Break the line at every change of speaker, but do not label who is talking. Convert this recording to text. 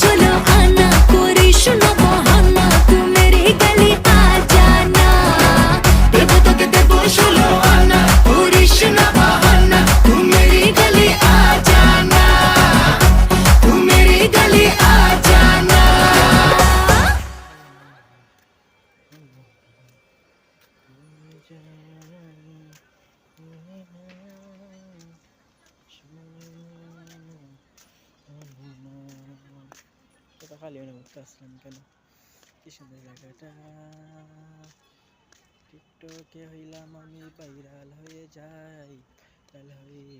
ষোলো আনা, করিস না বাহানা, তুই মেরি গলি আ জানা। দেব তোকে দেব ষোলো আনা, করিস না বাহানা, তুই মেরি গলি আ জানা, তুই মেরি গলি আ জানা।
খালি মনে করতে আসলাম কেন? কি সুন্দর জায়গাটা, টিকটকে হইলাম আমি ভাইরাল হয়ে যাই, ভাইরাল হয়ে